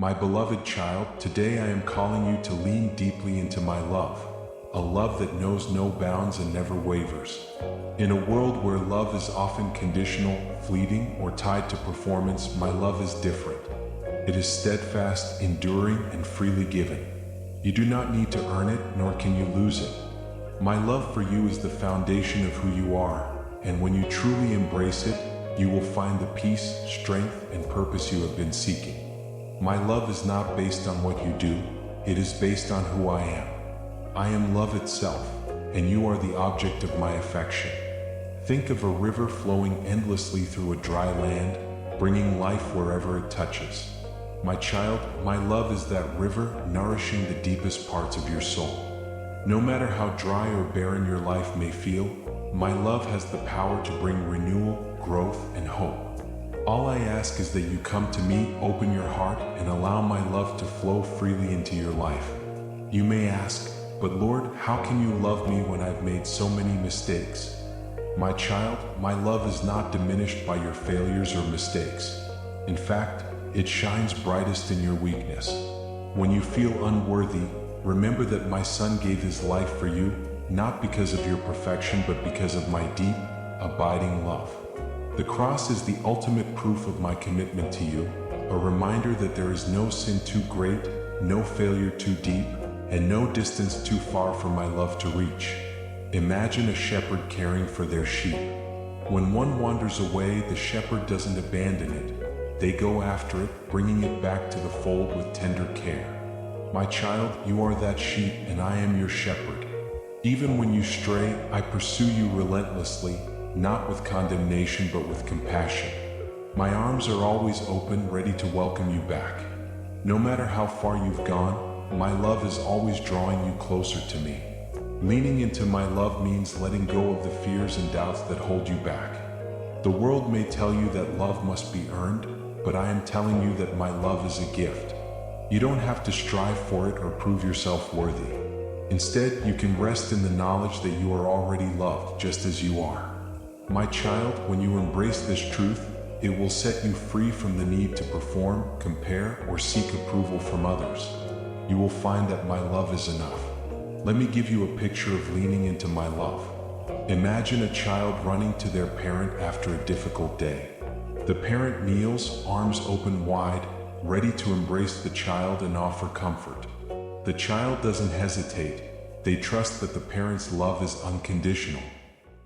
My beloved child, today I am calling you to lean deeply into my love, a love that knows no bounds and never wavers. In a world where love is often conditional, fleeting, or tied to performance, my love is different. It is steadfast, enduring, and freely given. You do not need to earn it, nor can you lose it. My love for you is the foundation of who you are, and when you truly embrace it, you will find the peace, strength, and purpose you have been seeking. My love is not based on what you do, it is based on who I am. I am love itself, and you are the object of my affection. Think of a river flowing endlessly through a dry land, bringing life wherever it touches. My child, my love is that river nourishing the deepest parts of your soul. No matter how dry or barren your life may feel, my love has the power to bring renewal, growth, and hope. All I ask is that you come to me, open your heart, and allow my love to flow freely into your life. You may ask, but Lord, how can you love me when I've made so many mistakes? My child, my love is not diminished by your failures or mistakes. In fact, it shines brightest in your weakness. When you feel unworthy, remember that my Son gave his life for you, not because of your perfection, but because of my deep, abiding love. The cross is the ultimate proof of my commitment to you, a reminder that there is no sin too great, no failure too deep, and no distance too far for my love to reach. Imagine a shepherd caring for their sheep. When one wanders away, the shepherd doesn't abandon it. They go after it, bringing it back to the fold with tender care. My child, you are that sheep, and I am your shepherd. Even when you stray, I pursue you relentlessly, not with condemnation but with compassion. My arms are always open, ready to welcome you back. No matter how far you've gone, my love is always drawing you closer to me. Leaning into my love means letting go of the fears and doubts that hold you back. The world may tell you that love must be earned, but I am telling you that my love is a gift. You don't have to strive for it or prove yourself worthy. Instead, you can rest in the knowledge that you are already loved just as you are. My child, when you embrace this truth, it will set you free from the need to perform, compare, or seek approval from others. You will find that my love is enough. Let me give you a picture of leaning into my love. Imagine a child running to their parent after a difficult day. The parent kneels, arms open wide, ready to embrace the child and offer comfort. The child doesn't hesitate. They trust that the parent's love is unconditional.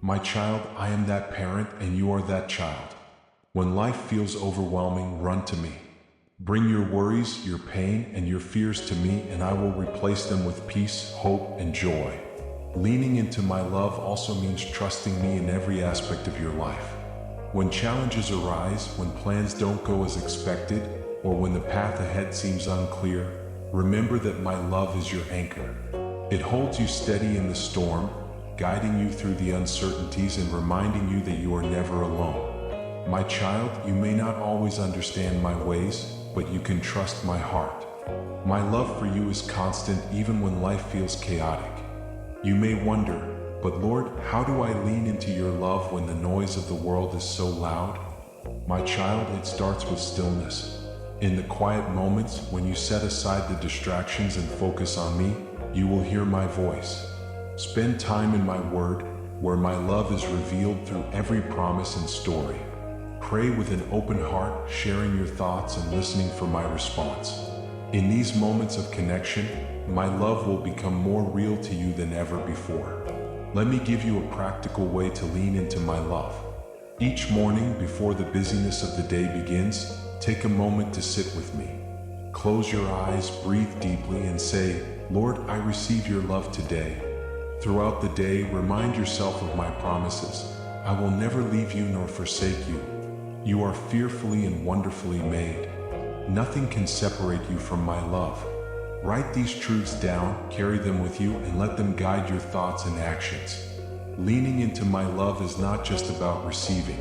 My child, I am that parent and you are that child. When life feels overwhelming, run to me. Bring your worries, your pain, and your fears to me, and I will replace them with peace, hope, and joy. Leaning into my love also means trusting me in every aspect of your life. When challenges arise, when plans don't go as expected, or when the path ahead seems unclear, remember that my love is your anchor. It holds you steady in the storm, guiding you through the uncertainties and reminding you that you are never alone. My child, you may not always understand my ways, but you can trust my heart. My love for you is constant even when life feels chaotic. You may wonder, but Lord, how do I lean into your love when the noise of the world is so loud? My child, it starts with stillness. In the quiet moments, when you set aside the distractions and focus on me, you will hear my voice. Spend time in my word, where my love is revealed through every promise and story. Pray with an open heart, sharing your thoughts and listening for my response. In these moments of connection, my love will become more real to you than ever before. Let me give you a practical way to lean into my love. Each morning, before the busyness of the day begins, take a moment to sit with me. Close your eyes, breathe deeply, and say, Lord, I receive your love today. Throughout the day, remind yourself of my promises. I will never leave you nor forsake you. You are fearfully and wonderfully made. Nothing can separate you from my love. Write these truths down, carry them with you, and let them guide your thoughts and actions. Leaning into my love is not just about receiving.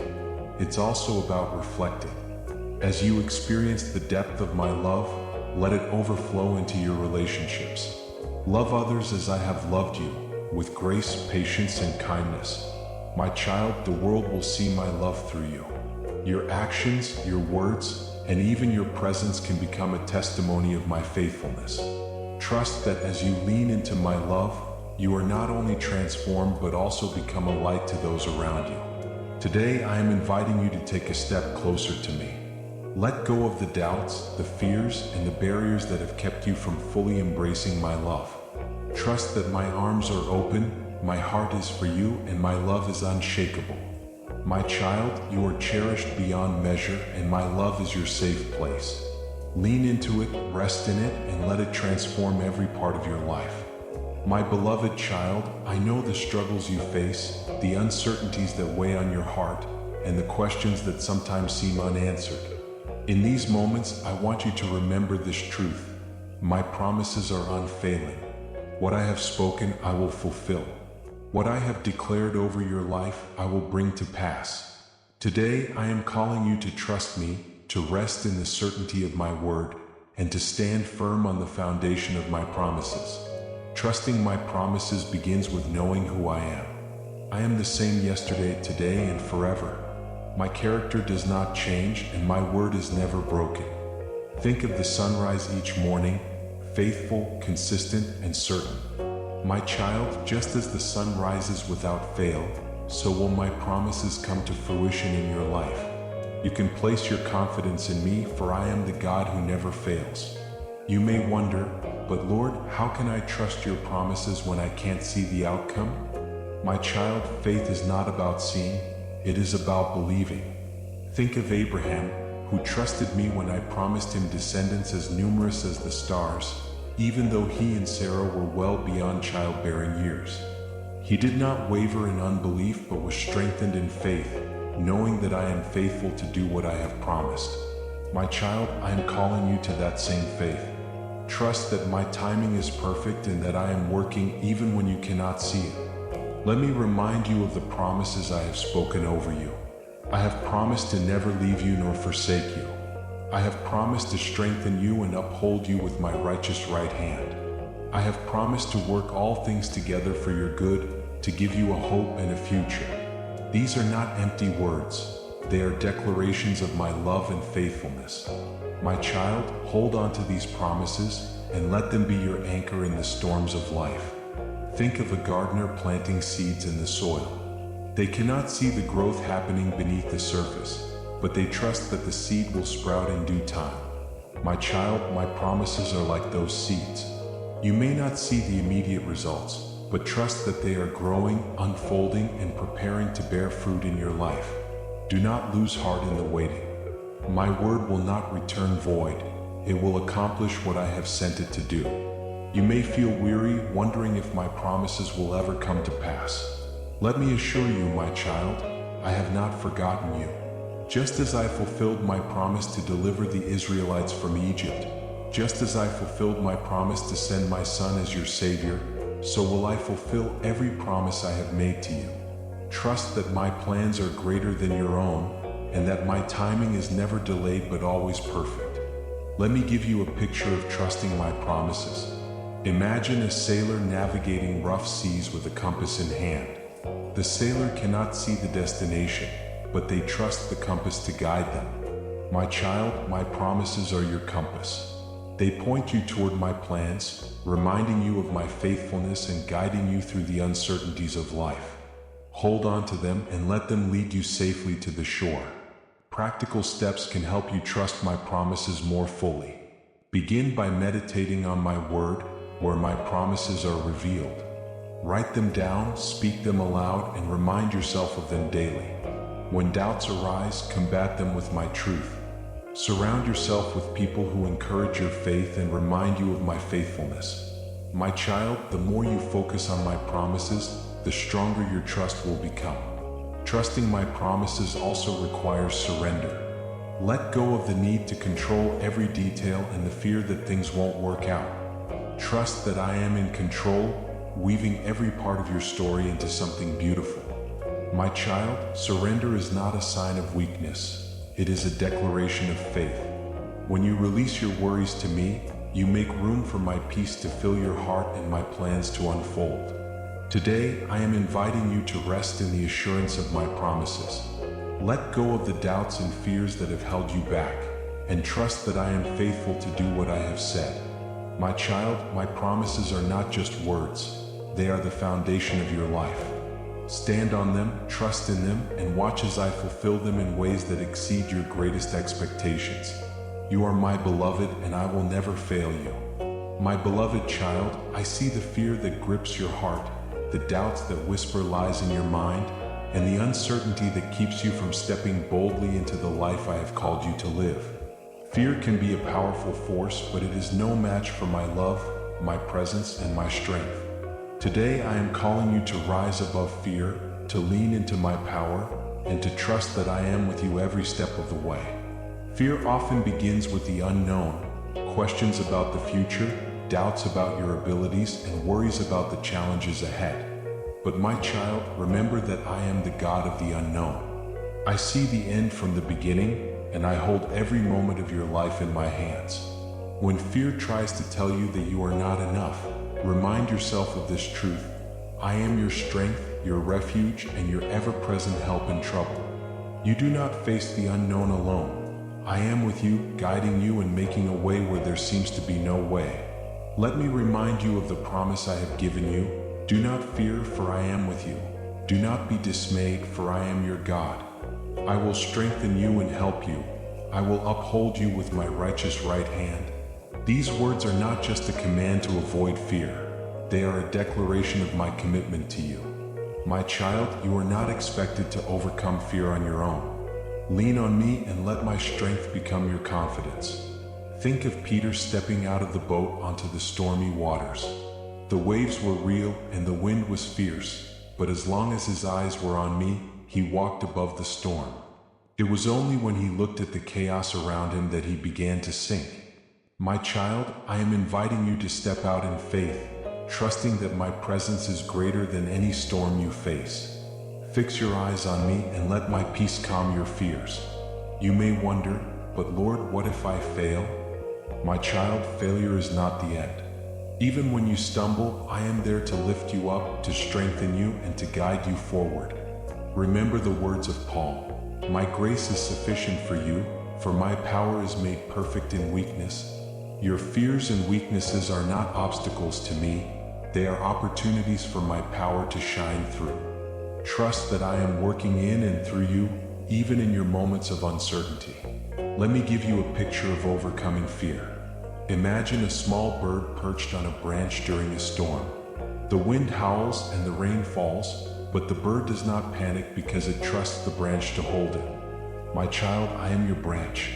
It's also about reflecting. As you experience the depth of my love, let it overflow into your relationships. Love others as I have loved you, with grace, patience, and kindness. My child, the world will see my love through you. Your actions, your words, and even your presence can become a testimony of my faithfulness. Trust that as you lean into my love, you are not only transformed but also become a light to those around you. Today, I am inviting you to take a step closer to me. Let go of the doubts, the fears, and the barriers that have kept you from fully embracing my love. Trust that my arms are open, my heart is for you, and my love is unshakable. My child, you are cherished beyond measure, and my love is your safe place. Lean into it, rest in it, and let it transform every part of your life. My beloved child, I know the struggles you face, the uncertainties that weigh on your heart, and the questions that sometimes seem unanswered. In these moments, I want you to remember this truth. My promises are unfailing. What I have spoken, I will fulfill. What I have declared over your life, I will bring to pass. Today, I am calling you to trust me, to rest in the certainty of my word, and to stand firm on the foundation of my promises. Trusting my promises begins with knowing who I am. I am the same yesterday, today, and forever. My character does not change, and my word is never broken. Think of the sunrise each morning, faithful, consistent, and certain. My child, just as the sun rises without fail, so will my promises come to fruition in your life. You can place your confidence in me, for I am the God who never fails. You may wonder, but Lord, how can I trust your promises when I can't see the outcome? My child, faith is not about seeing, it is about believing. Think of Abraham, who trusted me when I promised him descendants as numerous as the stars, even though he and Sarah were well beyond childbearing years. He did not waver in unbelief but was strengthened in faith, knowing that I am faithful to do what I have promised. My child, I am calling you to that same faith. Trust that my timing is perfect and that I am working even when you cannot see it. Let me remind you of the promises I have spoken over you. I have promised to never leave you nor forsake you. I have promised to strengthen you and uphold you with my righteous right hand. I have promised to work all things together for your good, to give you a hope and a future. These are not empty words. They are declarations of my love and faithfulness. My child, hold on to these promises and let them be your anchor in the storms of life. Think of a gardener planting seeds in the soil. They cannot see the growth happening beneath the surface, but they trust that the seed will sprout in due time. My child, my promises are like those seeds. You may not see the immediate results, but trust that they are growing, unfolding, and preparing to bear fruit in your life. Do not lose heart in the waiting. My word will not return void. It will accomplish what I have sent it to do. You may feel weary, wondering if my promises will ever come to pass. Let me assure you, my child, I have not forgotten you. Just as I fulfilled my promise to deliver the Israelites from Egypt, just as I fulfilled my promise to send my son as your Savior, so will I fulfill every promise I have made to you. Trust that my plans are greater than your own, and that my timing is never delayed but always perfect. Let me give you a picture of trusting my promises. Imagine a sailor navigating rough seas with a compass in hand. The sailor cannot see the destination, but they trust the compass to guide them. My child, my promises are your compass. They point you toward my plans, reminding you of my faithfulness and guiding you through the uncertainties of life. Hold on to them and let them lead you safely to the shore. Practical steps can help you trust my promises more fully. Begin by meditating on my word, where my promises are revealed. Write them down, speak them aloud, and remind yourself of them daily. When doubts arise, combat them with my truth. Surround yourself with people who encourage your faith and remind you of my faithfulness. My child, the more you focus on my promises, the stronger your trust will become. Trusting my promises also requires surrender. Let go of the need to control every detail and the fear that things won't work out. Trust that I am in control, weaving every part of your story into something beautiful. My child, surrender is not a sign of weakness. It is a declaration of faith. When you release your worries to me, you make room for my peace to fill your heart and my plans to unfold. Today, I am inviting you to rest in the assurance of my promises. Let go of the doubts and fears that have held you back, and trust that I am faithful to do what I have said. My child, my promises are not just words, they are the foundation of your life. Stand on them, trust in them, and watch as I fulfill them in ways that exceed your greatest expectations. You are my beloved, and I will never fail you. My beloved child, I see the fear that grips your heart, the doubts that whisper lies in your mind, and the uncertainty that keeps you from stepping boldly into the life I have called you to live. Fear can be a powerful force, but it is no match for my love, my presence, and my strength. Today I am calling you to rise above fear, to lean into my power, and to trust that I am with you every step of the way. Fear often begins with the unknown, questions about the future, doubts about your abilities, and worries about the challenges ahead. But my child, remember that I am the God of the unknown. I see the end from the beginning, and I hold every moment of your life in my hands. When fear tries to tell you that you are not enough, remind yourself of this truth. I am your strength, your refuge, and your ever-present help in trouble. You do not face the unknown alone. I am with you, guiding you and making a way where there seems to be no way. Let me remind you of the promise I have given you. Do not fear, for I am with you. Do not be dismayed, for I am your God. I will strengthen you and help you. I will uphold you with my righteous right hand. These words are not just a command to avoid fear. They are a declaration of my commitment to you. My child, you are not expected to overcome fear on your own. Lean on me and let my strength become your confidence. Think of Peter stepping out of the boat onto the stormy waters. The waves were real and the wind was fierce, but as long as his eyes were on me, he walked above the storm. It was only when he looked at the chaos around him that he began to sink. My child, I am inviting you to step out in faith, trusting that my presence is greater than any storm you face. Fix your eyes on me and let my peace calm your fears. You may wonder, but Lord, what if I fail? My child, failure is not the end. Even when you stumble, I am there to lift you up, to strengthen you, and to guide you forward. Remember the words of Paul. My grace is sufficient for you, for my power is made perfect in weakness. Your fears and weaknesses are not obstacles to me. They are opportunities for my power to shine through. Trust that I am working in and through you, even in your moments of uncertainty. Let me give you a picture of overcoming fear. Imagine a small bird perched on a branch during a storm. The wind howls and the rain falls, but the bird does not panic because it trusts the branch to hold it. My child, I am your branch.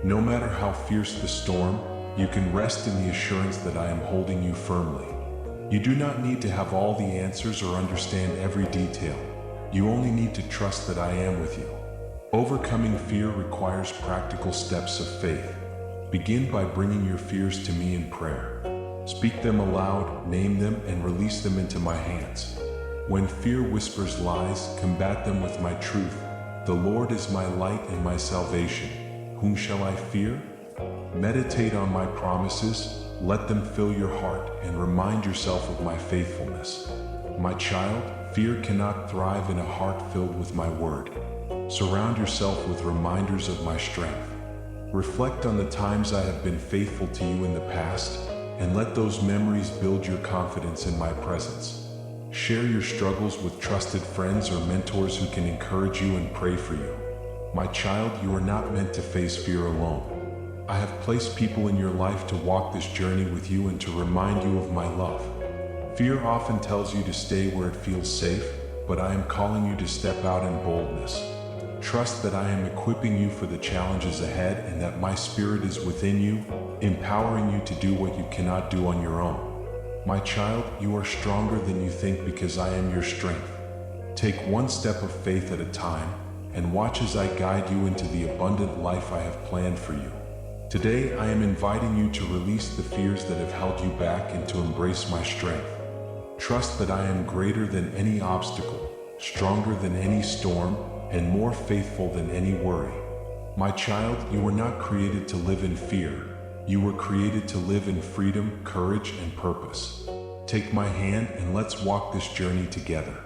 No matter how fierce the storm, you can rest in the assurance that I am holding you firmly. You do not need to have all the answers or understand every detail. You only need to trust that I am with you. Overcoming fear requires practical steps of faith. Begin by bringing your fears to me in prayer. Speak them aloud, name them, and release them into my hands. When fear whispers lies, combat them with my truth. The Lord is my light and my salvation. Whom shall I fear? Meditate on my promises, let them fill your heart, and remind yourself of my faithfulness. My child, fear cannot thrive in a heart filled with my word. Surround yourself with reminders of my strength. Reflect on the times I have been faithful to you in the past, and let those memories build your confidence in my presence. Share your struggles with trusted friends or mentors who can encourage you and pray for you. My child, you are not meant to face fear alone. I have placed people in your life to walk this journey with you and to remind you of my love. Fear often tells you to stay where it feels safe, but I am calling you to step out in boldness. Trust that I am equipping you for the challenges ahead and that my spirit is within you, empowering you to do what you cannot do on your own. My child, you are stronger than you think because I am your strength. Take one step of faith at a time and watch as I guide you into the abundant life I have planned for you. Today, I am inviting you to release the fears that have held you back and to embrace my strength. Trust that I am greater than any obstacle, stronger than any storm, and more faithful than any worry. My child, you were not created to live in fear. You were created to live in freedom, courage, and purpose. Take my hand and let's walk this journey together.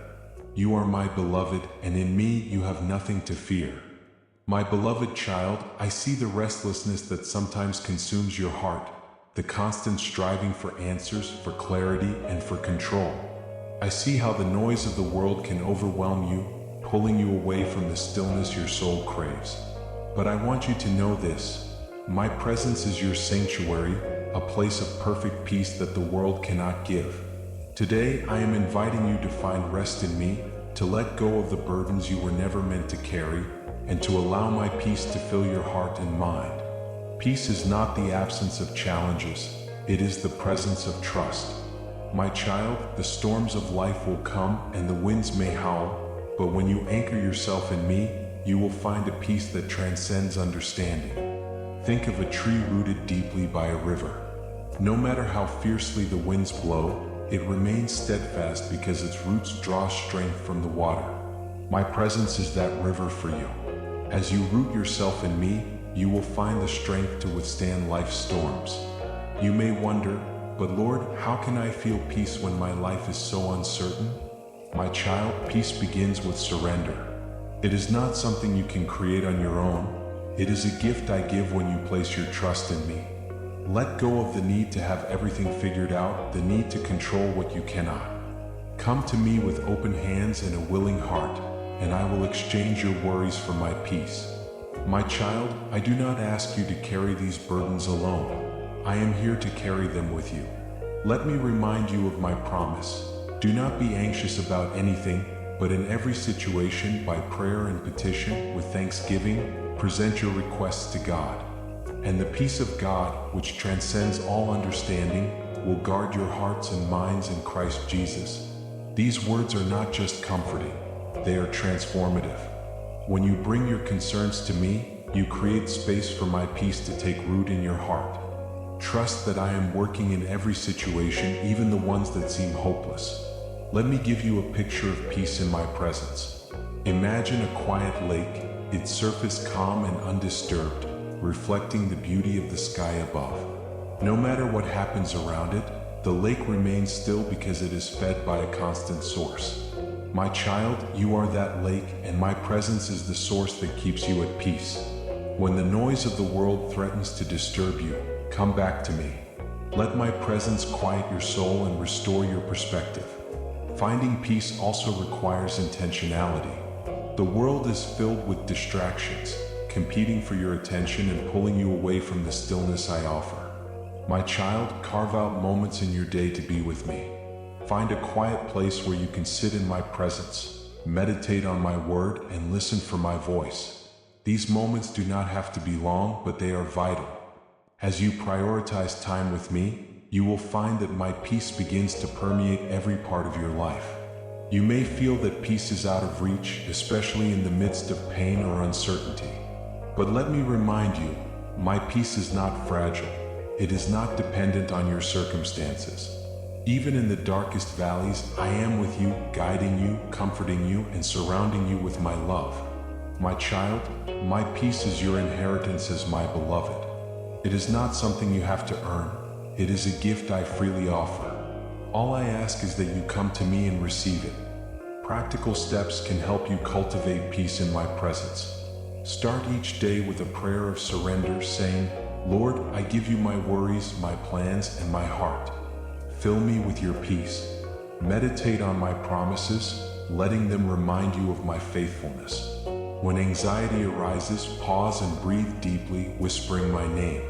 You are my beloved, and in me you have nothing to fear. My beloved child, I see the restlessness that sometimes consumes your heart, the constant striving for answers, for clarity, and for control. I see how the noise of the world can overwhelm you, pulling you away from the stillness your soul craves. But I want you to know this: my presence is your sanctuary, a place of perfect peace that the world cannot give. Today, I am inviting you to find rest in me, to let go of the burdens you were never meant to carry, and to allow my peace to fill your heart and mind. Peace is not the absence of challenges, it is the presence of trust. My child, the storms of life will come and the winds may howl, but when you anchor yourself in me, you will find a peace that transcends understanding. Think of a tree rooted deeply by a river. No matter how fiercely the winds blow, it remains steadfast because its roots draw strength from the water. My presence is that river for you. As you root yourself in me, you will find the strength to withstand life's storms. You may wonder, but Lord, how can I feel peace when my life is so uncertain? My child, peace begins with surrender. It is not something you can create on your own. It is a gift I give when you place your trust in me. Let go of the need to have everything figured out, the need to control what you cannot. Come to me with open hands and a willing heart, and I will exchange your worries for my peace. My child, I do not ask you to carry these burdens alone. I am here to carry them with you. Let me remind you of my promise. Do not be anxious about anything, but in every situation, by prayer and petition, with thanksgiving, present your requests to God. And the peace of God, which transcends all understanding, will guard your hearts and minds in Christ Jesus. These words are not just comforting, they are transformative. When you bring your concerns to me, you create space for my peace to take root in your heart. Trust that I am working in every situation, even the ones that seem hopeless. Let me give you a picture of peace in my presence. Imagine a quiet lake, its surface calm and undisturbed, reflecting the beauty of the sky above. No matter what happens around it, the lake remains still because it is fed by a constant source. My child, you are that lake, and my presence is the source that keeps you at peace. When the noise of the world threatens to disturb you, come back to me. Let my presence quiet your soul and restore your perspective. Finding peace also requires intentionality. The world is filled with distractions, competing for your attention and pulling you away from the stillness I offer. My child, carve out moments in your day to be with me. Find a quiet place where you can sit in my presence, meditate on my word, and listen for my voice. These moments do not have to be long, but they are vital. As you prioritize time with me, you will find that my peace begins to permeate every part of your life. You may feel that peace is out of reach, especially in the midst of pain or uncertainty. But let me remind you, my peace is not fragile. It is not dependent on your circumstances. Even in the darkest valleys, I am with you, guiding you, comforting you, and surrounding you with my love. My child, my peace is your inheritance as my beloved. It is not something you have to earn. It is a gift I freely offer. All I ask is that you come to me and receive it. Practical steps can help you cultivate peace in my presence. Start each day with a prayer of surrender, saying, Lord, I give you my worries, my plans, and my heart. Fill me with your peace. Meditate on my promises, letting them remind you of my faithfulness. When anxiety arises, pause and breathe deeply, whispering my name.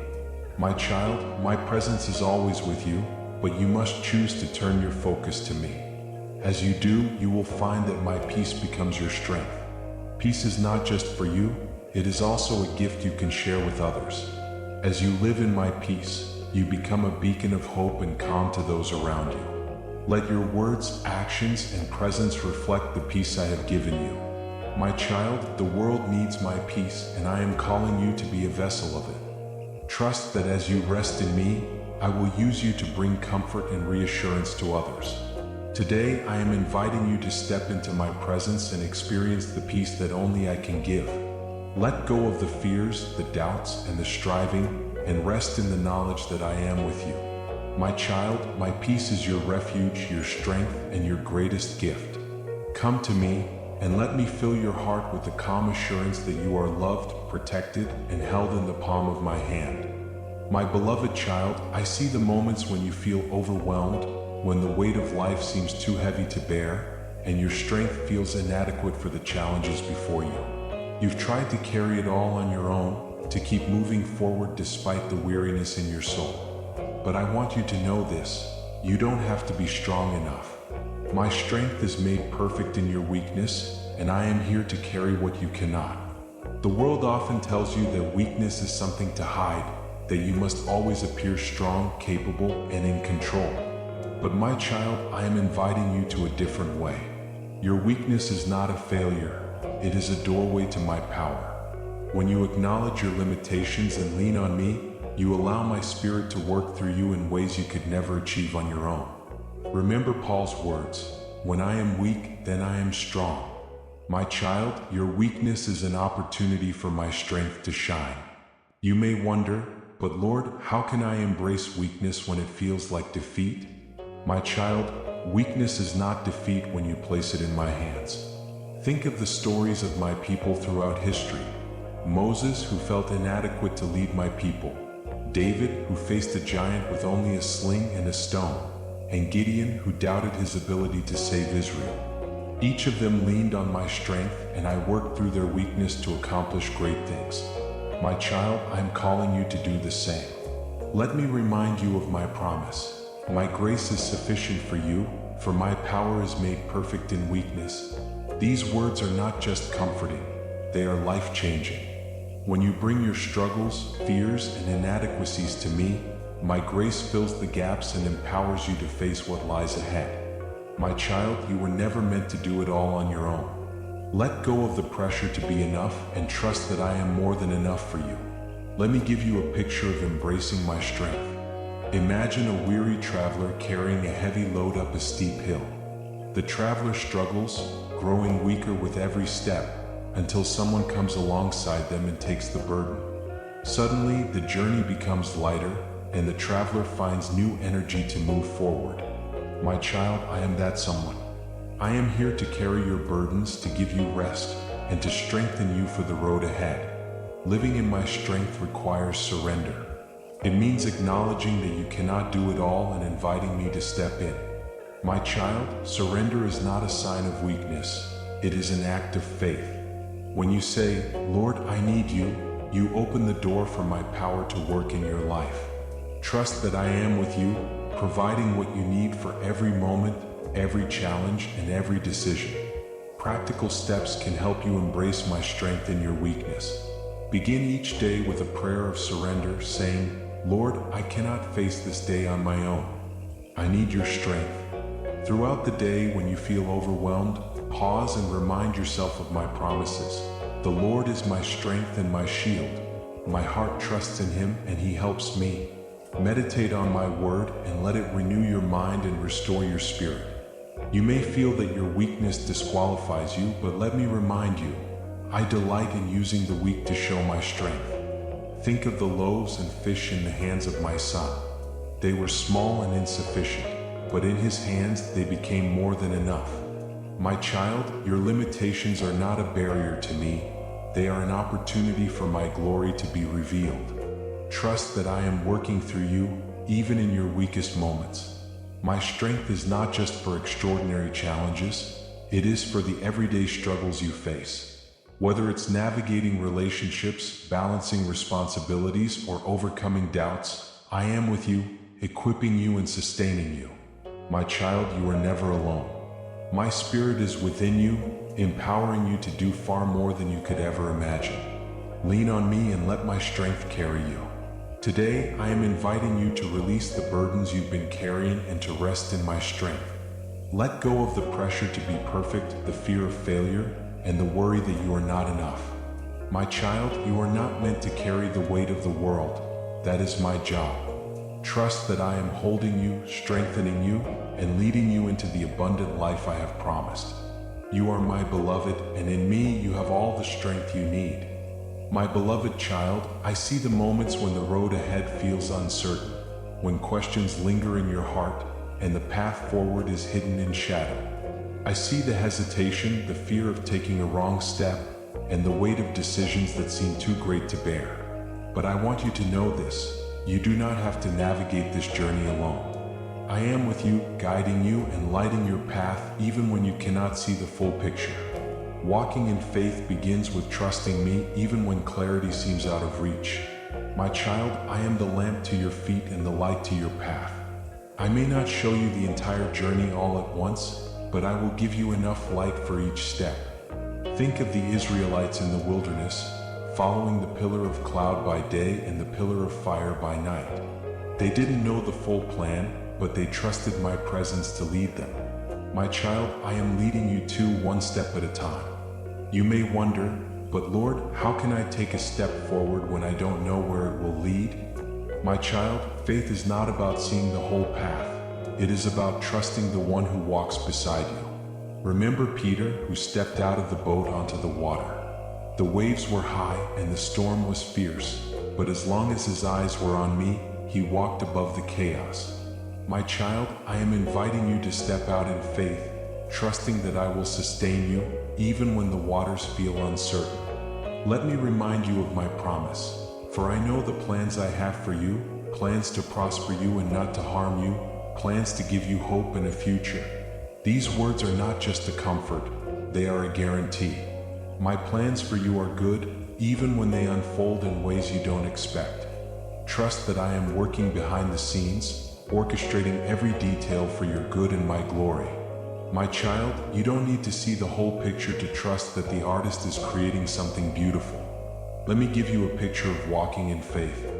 My child, my presence is always with you, but you must choose to turn your focus to me. As you do, you will find that my peace becomes your strength. Peace is not just for you, it is also a gift you can share with others. As you live in my peace, you become a beacon of hope and calm to those around you. Let your words, actions, and presence reflect the peace I have given you. My child, the world needs my peace, and I am calling you to be a vessel of it. Trust that as you rest in me, I will use you to bring comfort and reassurance to others. Today, I am inviting you to step into my presence and experience the peace that only I can give. Let go of the fears, the doubts, and the striving, and rest in the knowledge that I am with you. My child, my peace is your refuge, your strength, and your greatest gift. Come to me, and let me fill your heart with the calm assurance that you are loved, protected, and held in the palm of my hand. My beloved child, I see the moments when you feel overwhelmed, when the weight of life seems too heavy to bear, and your strength feels inadequate for the challenges before you. You've tried to carry it all on your own, to keep moving forward despite the weariness in your soul. But I want you to know this: you don't have to be strong enough. My strength is made perfect in your weakness, and I am here to carry what you cannot. The world often tells you that weakness is something to hide, that you must always appear strong, capable, and in control. But my child, I am inviting you to a different way. Your weakness is not a failure, it is a doorway to my power. When you acknowledge your limitations and lean on me, you allow my spirit to work through you in ways you could never achieve on your own. Remember Paul's words, "When I am weak, then I am strong." My child, your weakness is an opportunity for my strength to shine. You may wonder, but Lord, how can I embrace weakness when it feels like defeat? My child, weakness is not defeat when you place it in my hands. Think of the stories of my people throughout history. Moses, who felt inadequate to lead my people. David, who faced a giant with only a sling and a stone. And Gideon, who doubted his ability to save Israel. Each of them leaned on my strength, and I worked through their weakness to accomplish great things. My child, I am calling you to do the same. Let me remind you of my promise. My grace is sufficient for you, for my power is made perfect in weakness. These words are not just comforting, they are life-changing. When you bring your struggles, fears, and inadequacies to me, my grace fills the gaps and empowers you to face what lies ahead. My child, you were never meant to do it all on your own. Let go of the pressure to be enough and trust that I am more than enough for you. Let me give you a picture of embracing my strength. Imagine a weary traveler carrying a heavy load up a steep hill. The traveler struggles, growing weaker with every step, until someone comes alongside them and takes the burden. Suddenly, the journey becomes lighter, and the traveler finds new energy to move forward. My child, I am that someone. I am here to carry your burdens, to give you rest, and to strengthen you for the road ahead. Living in my strength requires surrender. It means acknowledging that you cannot do it all and inviting me to step in. My child, surrender is not a sign of weakness. It is an act of faith. When you say, "Lord, I need you," you open the door for my power to work in your life. Trust that I am with you, providing what you need for every moment, every challenge, and every decision. Practical steps can help you embrace my strength in your weakness. Begin each day with a prayer of surrender, saying, "Lord, I cannot face this day on my own. I need your strength." Throughout the day, when you feel overwhelmed, pause and remind yourself of my promises. The Lord is my strength and my shield. My heart trusts in him, and he helps me. Meditate on my word and let it renew your mind and restore your spirit. You may feel that your weakness disqualifies you, but let me remind you, I delight in using the weak to show my strength. Think of the loaves and fish in the hands of my son. They were small and insufficient, but in his hands they became more than enough. My child, your limitations are not a barrier to me. They are an opportunity for my glory to be revealed. Trust that I am working through you, even in your weakest moments. My strength is not just for extraordinary challenges, it is for the everyday struggles you face. Whether it's navigating relationships, balancing responsibilities, or overcoming doubts, I am with you, equipping you and sustaining you. My child, you are never alone. My spirit is within you, empowering you to do far more than you could ever imagine. Lean on me and let my strength carry you. Today, I am inviting you to release the burdens you've been carrying and to rest in my strength. Let go of the pressure to be perfect, the fear of failure, and the worry that you are not enough. My child, you are not meant to carry the weight of the world. That is my job. Trust that I am holding you, strengthening you, and leading you into the abundant life I have promised. You are my beloved, and in me you have all the strength you need. My beloved child, I see the moments when the road ahead feels uncertain, when questions linger in your heart, and the path forward is hidden in shadow. I see the hesitation, the fear of taking a wrong step, and the weight of decisions that seem too great to bear. But I want you to know this: you do not have to navigate this journey alone. I am with you, guiding you and lighting your path even when you cannot see the full picture. Walking in faith begins with trusting me even when clarity seems out of reach. My child, I am the lamp to your feet and the light to your path. I may not show you the entire journey all at once, but I will give you enough light for each step. Think of the Israelites in the wilderness, following the pillar of cloud by day and the pillar of fire by night. They didn't know the full plan, but they trusted my presence to lead them. My child, I am leading you too, one step at a time. You may wonder, but Lord, how can I take a step forward when I don't know where it will lead? My child, faith is not about seeing the whole path. It is about trusting the one who walks beside you. Remember Peter, who stepped out of the boat onto the water. The waves were high and the storm was fierce, but as long as his eyes were on me, he walked above the chaos. My child, I am inviting you to step out in faith, trusting that I will sustain you, even when the waters feel uncertain. Let me remind you of my promise, for I know the plans I have for you, plans to prosper you and not to harm you, plans to give you hope and a future. These words are not just a comfort, they are a guarantee. My plans for you are good, even when they unfold in ways you don't expect. Trust that I am working behind the scenes, orchestrating every detail for your good and my glory. My child, you don't need to see the whole picture to trust that the artist is creating something beautiful. Let me give you a picture of walking in faith.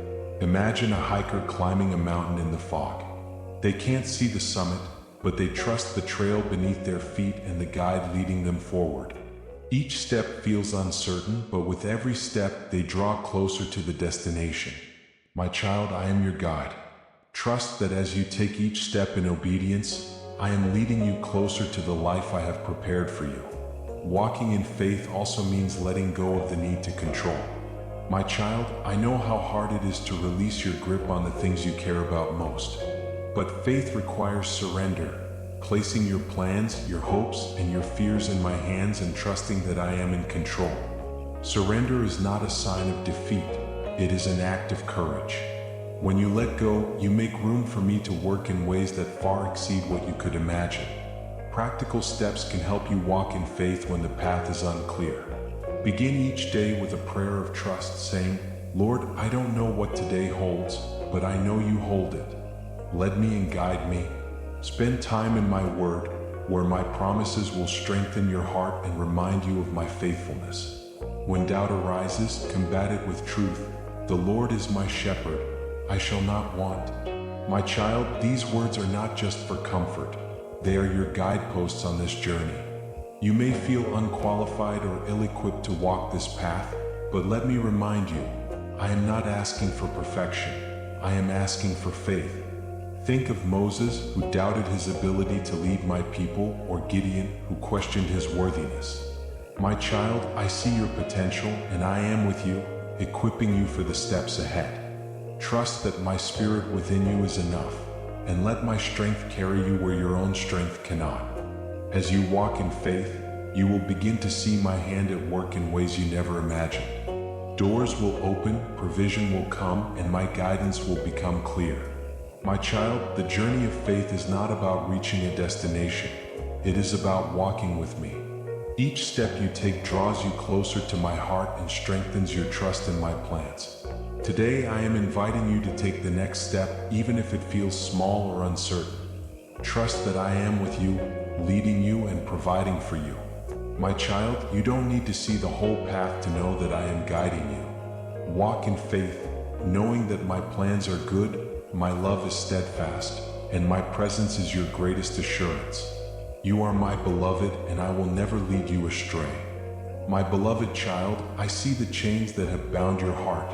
Imagine a hiker climbing a mountain in the fog. They can't see the summit, but they trust the trail beneath their feet and the guide leading them forward. Each step feels uncertain, but with every step they draw closer to the destination. My child, I am your guide. Trust that as you take each step in obedience, I am leading you closer to the life I have prepared for you. Walking in faith also means letting go of the need to control. My child, I know how hard it is to release your grip on the things you care about most. But faith requires surrender, placing your plans, your hopes, and your fears in my hands and trusting that I am in control. Surrender is not a sign of defeat, it is an act of courage. When you let go, you make room for me to work in ways that far exceed what you could imagine. Practical steps can help you walk in faith when the path is unclear. Begin each day with a prayer of trust, saying, Lord, I don't know what today holds, but I know you hold it. Lead me and guide me. Spend time in my word, where my promises will strengthen your heart and remind you of my faithfulness. When doubt arises, combat it with truth. The Lord is my shepherd, I shall not want. My child, these words are not just for comfort. They are your guideposts on this journey. You may feel unqualified or ill-equipped to walk this path, but let me remind you, I am not asking for perfection. I am asking for faith. Think of Moses, who doubted his ability to lead my people, or Gideon, who questioned his worthiness. My child, I see your potential, and I am with you, equipping you for the steps ahead. Trust that my spirit within you is enough, and let my strength carry you where your own strength cannot. As you walk in faith, you will begin to see my hand at work in ways you never imagined. Doors will open, provision will come, and my guidance will become clear. My child, the journey of faith is not about reaching a destination. It is about walking with me. Each step you take draws you closer to my heart and strengthens your trust in my plans. Today, I am inviting you to take the next step, even if it feels small or uncertain. Trust that I am with you, leading you and providing for you. My child, you don't need to see the whole path to know that I am guiding you. Walk in faith, knowing that my plans are good, my love is steadfast, and my presence is your greatest assurance. You are my beloved, and I will never lead you astray. My beloved child, I see the chains that have bound your heart,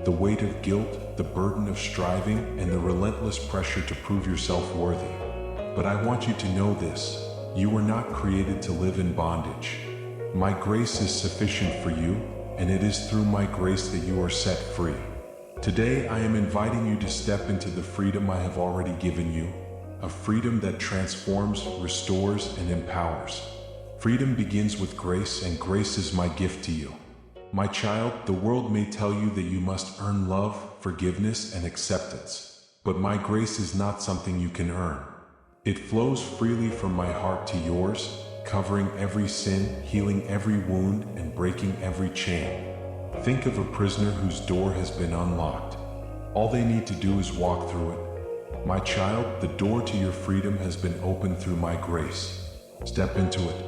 the weight of guilt, the burden of striving, and the relentless pressure to prove yourself worthy. But I want you to know this: you were not created to live in bondage. My grace is sufficient for you, and it is through my grace that you are set free. Today I am inviting you to step into the freedom I have already given you. a freedom that transforms, restores, and empowers. Freedom begins with grace, and grace is my gift to you. My child, the world may tell you that you must earn love, forgiveness, and acceptance. But my grace is not something you can earn. It flows freely from my heart to yours, covering every sin, healing every wound, and breaking every chain. Think of a prisoner whose door has been unlocked. All they need to do is walk through it. My child, the door to your freedom has been opened through my grace. Step into it.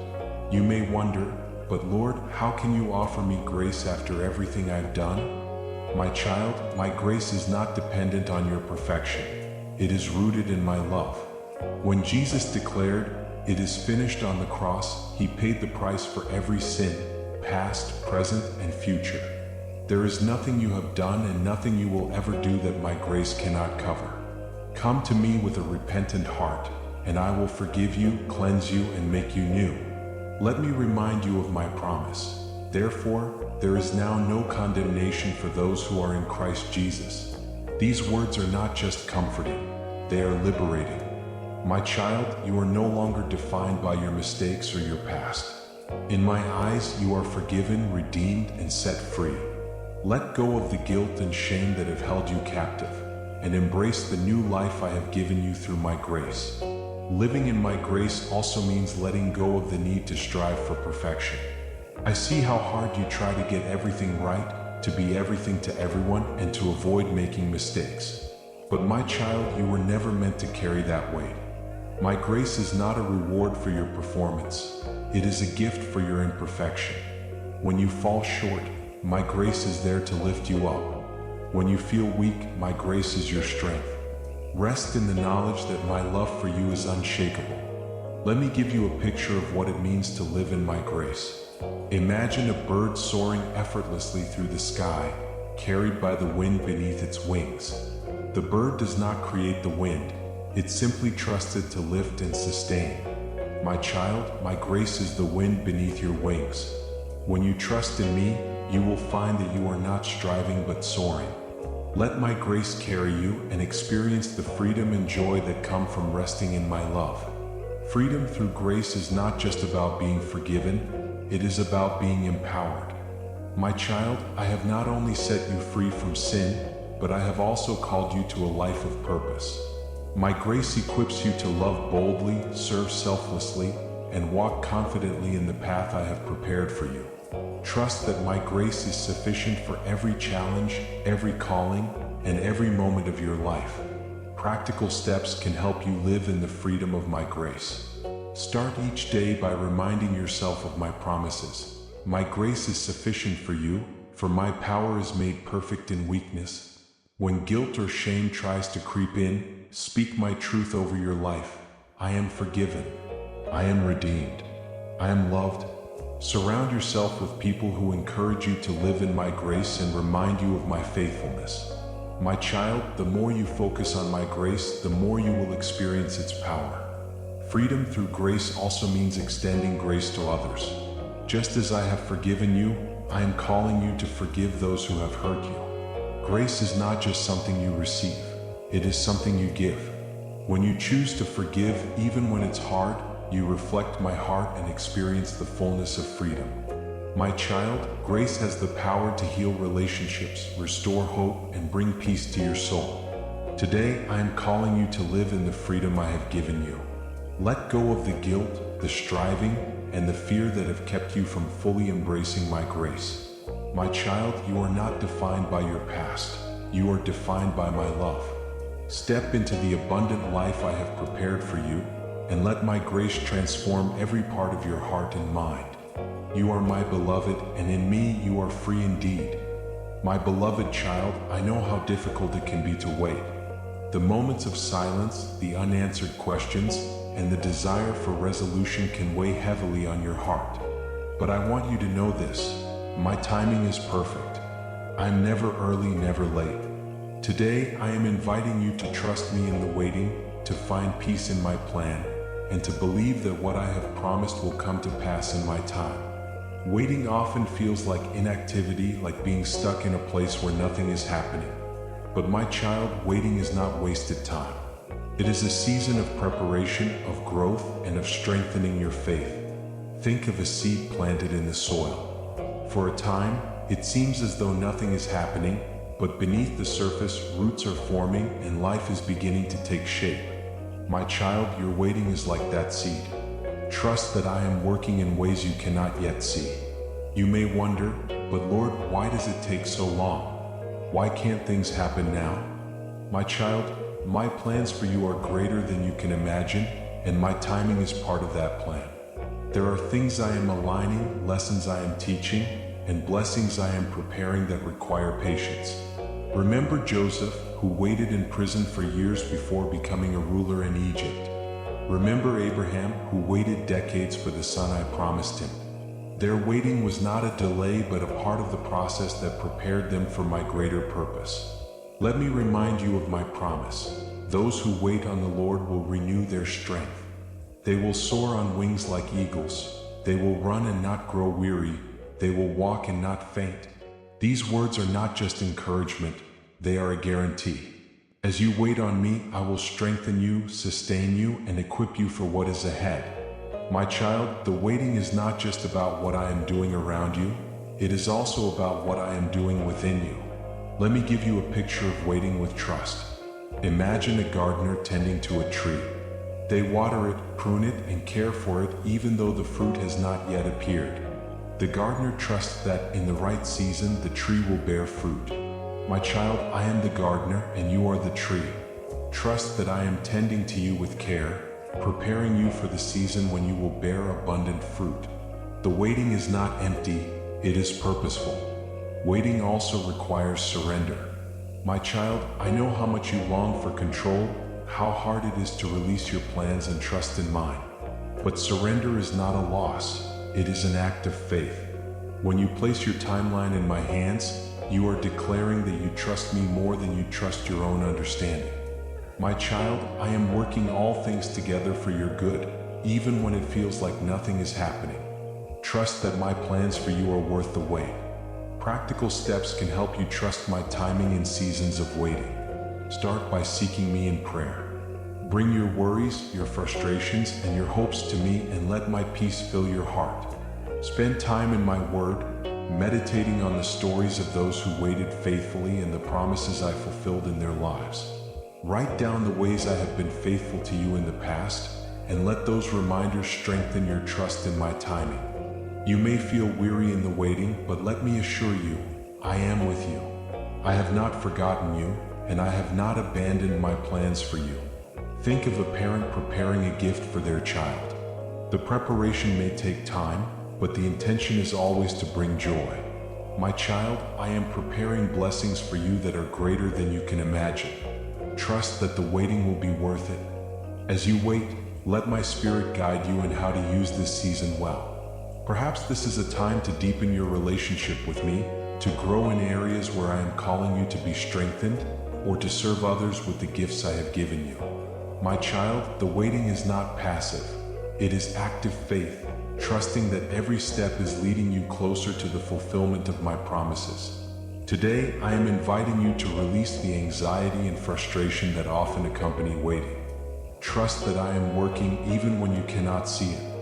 You may wonder, but Lord, how can you offer me grace after everything I've done? My child, my grace is not dependent on your perfection. It is rooted in my love. When Jesus declared, "It is finished" on the cross, he paid the price for every sin, past, present, and future. There is nothing you have done and nothing you will ever do that my grace cannot cover. Come to me with a repentant heart, and I will forgive you, cleanse you, and make you new. Let me remind you of my promise. Therefore, there is now no condemnation for those who are in Christ Jesus. These words are not just comforting, they are liberating. My child, you are no longer defined by your mistakes or your past. In my eyes, you are forgiven, redeemed, and set free. Let go of the guilt and shame that have held you captive, and embrace the new life I have given you through my grace. Living in my grace also means letting go of the need to strive for perfection. I see how hard you try to get everything right, to be everything to everyone, and to avoid making mistakes. But my child, you were never meant to carry that weight. My grace is not a reward for your performance. It is a gift for your imperfection. When you fall short, my grace is there to lift you up. When you feel weak, my grace is your strength. Rest in the knowledge that my love for you is unshakable. Let me give you a picture of what it means to live in my grace. Imagine a bird soaring effortlessly through the sky, carried by the wind beneath its wings. The bird does not create the wind, it simply trusted to lift and sustain. My child, my grace is the wind beneath your wings. When you trust in me, you will find that you are not striving but soaring. Let my grace carry you and experience the freedom and joy that come from resting in my love. Freedom through grace is not just about being forgiven, it is about being empowered. My child, I have not only set you free from sin, but I have also called you to a life of purpose. My grace equips you to love boldly, serve selflessly, and walk confidently in the path I have prepared for you. Trust that my grace is sufficient for every challenge, every calling, and every moment of your life. Practical steps can help you live in the freedom of my grace. Start each day by reminding yourself of my promises. My grace is sufficient for you, for my power is made perfect in weakness. When guilt or shame tries to creep in, speak my truth over your life. I am forgiven. I am redeemed. I am loved. Surround yourself with people who encourage you to live in my grace and remind you of my faithfulness. My child, the more you focus on my grace, the more you will experience its power. Freedom through grace also means extending grace to others. Just as I have forgiven you, I am calling you to forgive those who have hurt you. Grace is not just something you receive, it is something you give. When you choose to forgive, even when it's hard, you reflect my heart and experience the fullness of freedom. My child, grace has the power to heal relationships, restore hope, and bring peace to your soul. Today, I am calling you to live in the freedom I have given you. Let go of the guilt, the striving, and the fear that have kept you from fully embracing my grace. My child, you are not defined by your past. You are defined by my love. Step into the abundant life I have prepared for you, and let my grace transform every part of your heart and mind. You are my beloved, and in me you are free indeed. My beloved child, I know how difficult it can be to wait. The moments of silence, the unanswered questions, and the desire for resolution can weigh heavily on your heart. But I want you to know this: my timing is perfect. I am never early, never late. Today, I am inviting you to trust me in the waiting, to find peace in my plan, and to believe that what I have promised will come to pass in my time. Waiting often feels like inactivity, like being stuck in a place where nothing is happening. But my child, waiting is not wasted time. It is a season of preparation, of growth, and of strengthening your faith. Think of a seed planted in the soil. For a time, it seems as though nothing is happening, but beneath the surface, roots are forming and life is beginning to take shape. My child, your waiting is like that seed. Trust that I am working in ways you cannot yet see. You may wonder, but Lord, why does it take so long? Why can't things happen now? My child, my plans for you are greater than you can imagine, and my timing is part of that plan. There are things I am aligning, lessons I am teaching, and blessings I am preparing that require patience. Remember Joseph, who waited in prison for years before becoming a ruler in Egypt. Remember Abraham, who waited decades for the son I promised him. Their waiting was not a delay, but a part of the process that prepared them for my greater purpose. Let me remind you of my promise. Those who wait on the Lord will renew their strength. They will soar on wings like eagles. They will run and not grow weary. They will walk and not faint. These words are not just encouragement, they are a guarantee. As you wait on me, I will strengthen you, sustain you, and equip you for what is ahead. My child, the waiting is not just about what I am doing around you, it is also about what I am doing within you. Let me give you a picture of waiting with trust. Imagine a gardener tending to a tree. They water it, prune it, and care for it even though the fruit has not yet appeared. The gardener trusts that in the right season the tree will bear fruit. My child, I am the gardener and you are the tree. Trust that I am tending to you with care, preparing you for the season when you will bear abundant fruit. The waiting is not empty, it is purposeful. Waiting also requires surrender. My child, I know how much you long for control, how hard it is to release your plans and trust in mine. But surrender is not a loss, it is an act of faith. When you place your timeline in my hands, you are declaring that you trust me more than you trust your own understanding. My child, I am working all things together for your good, even when it feels like nothing is happening. Trust that my plans for you are worth the wait. Practical steps can help you trust my timing in seasons of waiting. Start by seeking me in prayer. Bring your worries, your frustrations, and your hopes to me and let my peace fill your heart. Spend time in my word, meditating on the stories of those who waited faithfully and the promises I fulfilled in their lives. Write down the ways I have been faithful to you in the past, and let those reminders strengthen your trust in my timing. You may feel weary in the waiting, but let me assure you, I am with you. I have not forgotten you, and I have not abandoned my plans for you. Think of a parent preparing a gift for their child. The preparation may take time, but the intention is always to bring joy. My child, I am preparing blessings for you that are greater than you can imagine. Trust that the waiting will be worth it. As you wait, let my spirit guide you in how to use this season well. Perhaps this is a time to deepen your relationship with me, to grow in areas where I am calling you to be strengthened, or to serve others with the gifts I have given you. My child, the waiting is not passive. It is active faith, trusting that every step is leading you closer to the fulfillment of my promises. Today, I am inviting you to release the anxiety and frustration that often accompany waiting. Trust that I am working even when you cannot see it.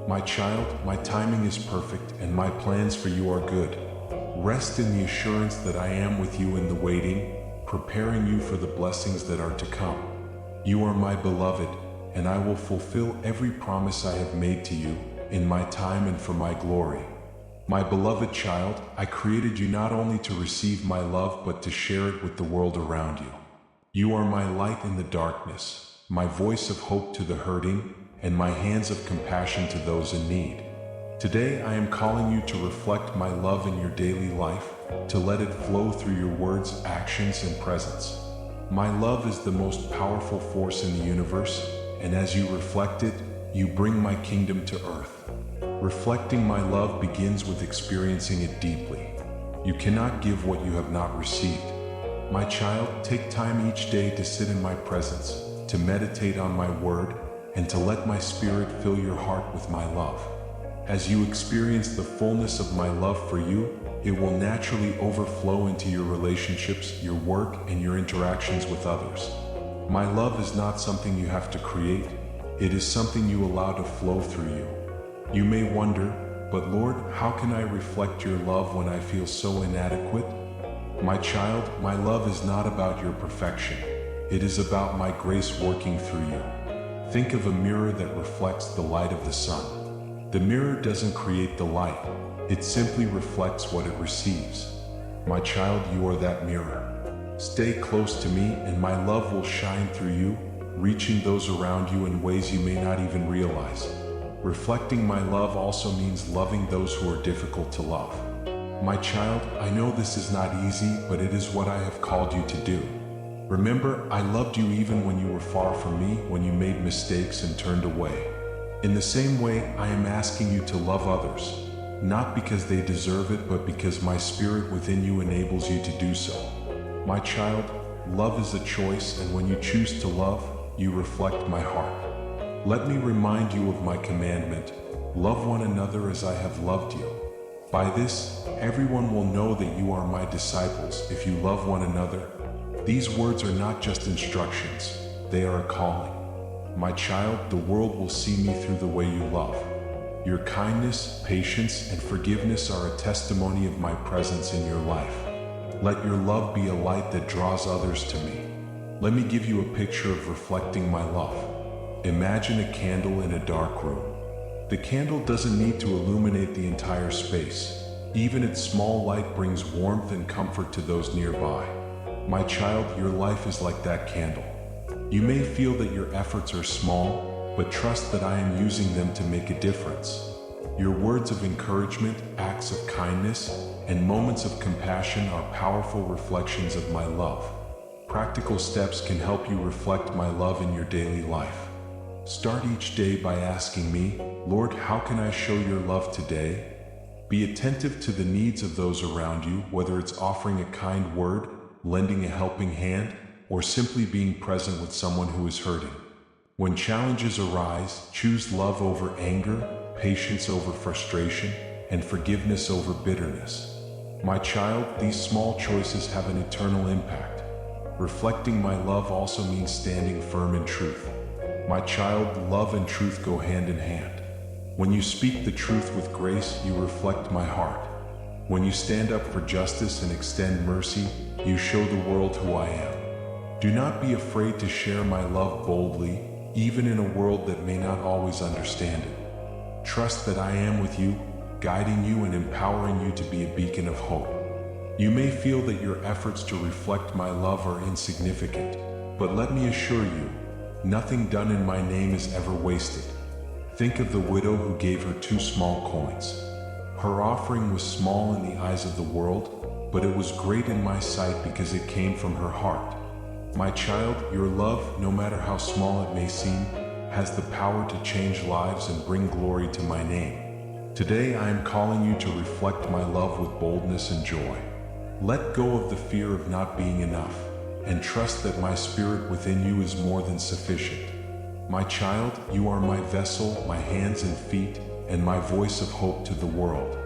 My child, my timing is perfect and my plans for you are good. Rest in the assurance that I am with you in the waiting, preparing you for the blessings that are to come. You are my beloved, and I will fulfill every promise I have made to you in my time and for my glory. My beloved child, I created you not only to receive my love but to share it with the world around you. You are my light in the darkness, my voice of hope to the hurting, and my hands of compassion to those in need. Today I am calling you to reflect my love in your daily life, to let it flow through your words, actions, and presence. My love is the most powerful force in the universe, and as you reflect it, you bring my kingdom to earth. Reflecting my love begins with experiencing it deeply. You cannot give what you have not received. My child, take time each day to sit in my presence, to meditate on my word, and to let my spirit fill your heart with my love. As you experience the fullness of my love for you, it will naturally overflow into your relationships, your work, and your interactions with others. My love is not something you have to create. It is something you allow to flow through you. You may wonder, but Lord, how can I reflect your love when I feel so inadequate? My child, my love is not about your perfection. It is about my grace working through you. Think of a mirror that reflects the light of the sun. The mirror doesn't create the light. It simply reflects what it receives. My child, you are that mirror. Stay close to me and my love will shine through you, reaching those around you in ways you may not even realize. Reflecting my love also means loving those who are difficult to love. My child, I know this is not easy, but it is what I have called you to do. Remember, I loved you even when you were far from me, when you made mistakes and turned away. In the same way, I am asking you to love others, not because they deserve it, but because my spirit within you enables you to do so. My child, love is a choice, and when you choose to love, you reflect my heart. Let me remind you of my commandment, love one another as I have loved you. By this, everyone will know that you are my disciples if you love one another. These words are not just instructions, they are a calling. My child, the world will see me through the way you love. Your kindness, patience, and forgiveness are a testimony of my presence in your life. Let your love be a light that draws others to me. Let me give you a picture of reflecting my love. Imagine a candle in a dark room. The candle doesn't need to illuminate the entire space. Even its small light brings warmth and comfort to those nearby. My child, your life is like that candle. You may feel that your efforts are small, but trust that I am using them to make a difference. Your words of encouragement, acts of kindness, and moments of compassion are powerful reflections of my love. Practical steps can help you reflect my love in your daily life. Start each day by asking me, Lord, how can I show your love today? Be attentive to the needs of those around you, whether it's offering a kind word, lending a helping hand, or simply being present with someone who is hurting. When challenges arise, choose love over anger, patience over frustration, and forgiveness over bitterness. My child, these small choices have an eternal impact. Reflecting my love also means standing firm in truth. My child, love and truth go hand in hand. When you speak the truth with grace, you reflect my heart. When you stand up for justice and extend mercy, you show the world who I am. Do not be afraid to share my love boldly, even in a world that may not always understand it. Trust that I am with you, guiding you and empowering you to be a beacon of hope. You may feel that your efforts to reflect my love are insignificant, but let me assure you, nothing done in my name is ever wasted. Think of the widow who gave her 2 small coins. Her offering was small in the eyes of the world, but it was great in my sight because it came from her heart. My child, your love, no matter how small it may seem, has the power to change lives and bring glory to my name. Today I am calling you to reflect my love with boldness and joy. Let go of the fear of not being enough, and trust that my spirit within you is more than sufficient. My child, you are my vessel, my hands and feet, and my voice of hope to the world.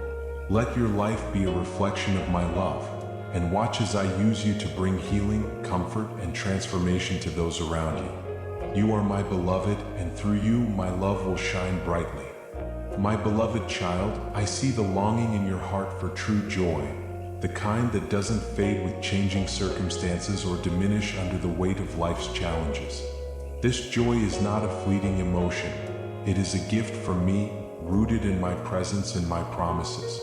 Let your life be a reflection of my love, and watch as I use you to bring healing, comfort, and transformation to those around you. You are my beloved, and through you my love will shine brightly. My beloved child, I see the longing in your heart for true joy, the kind that doesn't fade with changing circumstances or diminish under the weight of life's challenges. This joy is not a fleeting emotion. It is a gift from me, rooted in my presence and my promises.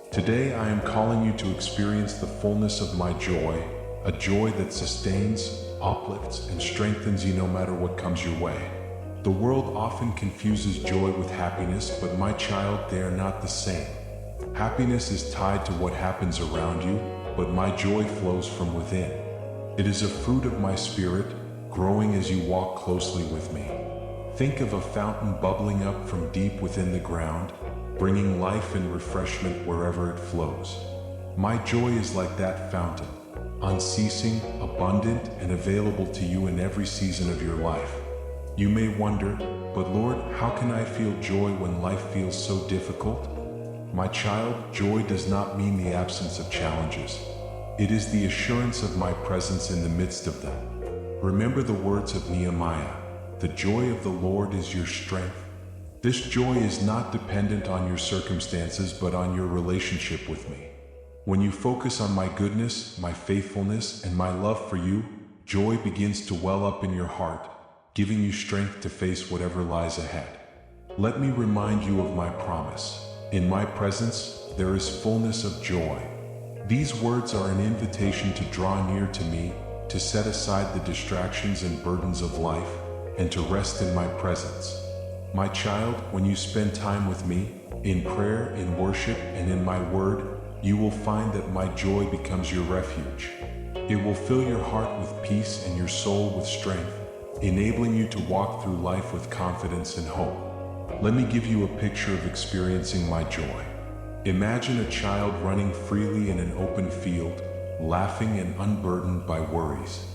Today I am calling you to experience the fullness of my joy, a joy that sustains, uplifts, and strengthens you no matter what comes your way. The world often confuses joy with happiness, but my child, they are not the same. Happiness is tied to what happens around you, but my joy flows from within. It is a fruit of my spirit, growing as you walk closely with me. Think of a fountain bubbling up from deep within the ground, bringing life and refreshment wherever it flows. My joy is like that fountain, unceasing, abundant, and available to you in every season of your life. You may wonder, but Lord, how can I feel joy when life feels so difficult? My child, joy does not mean the absence of challenges. It is the assurance of my presence in the midst of them. Remember the words of Nehemiah, "The joy of the Lord is your strength." This joy is not dependent on your circumstances, but on your relationship with me. When you focus on my goodness, my faithfulness, and my love for you, joy begins to well up in your heart, giving you strength to face whatever lies ahead. Let me remind you of my promise. In my presence, there is fullness of joy. These words are an invitation to draw near to me, to set aside the distractions and burdens of life, and to rest in my presence. My child, when you spend time with me, in prayer, in worship, and in my word, you will find that my joy becomes your refuge. It will fill your heart with peace and your soul with strength, enabling you to walk through life with confidence and hope. Let me give you a picture of experiencing my joy. Imagine a child running freely in an open field, laughing and unburdened by worries.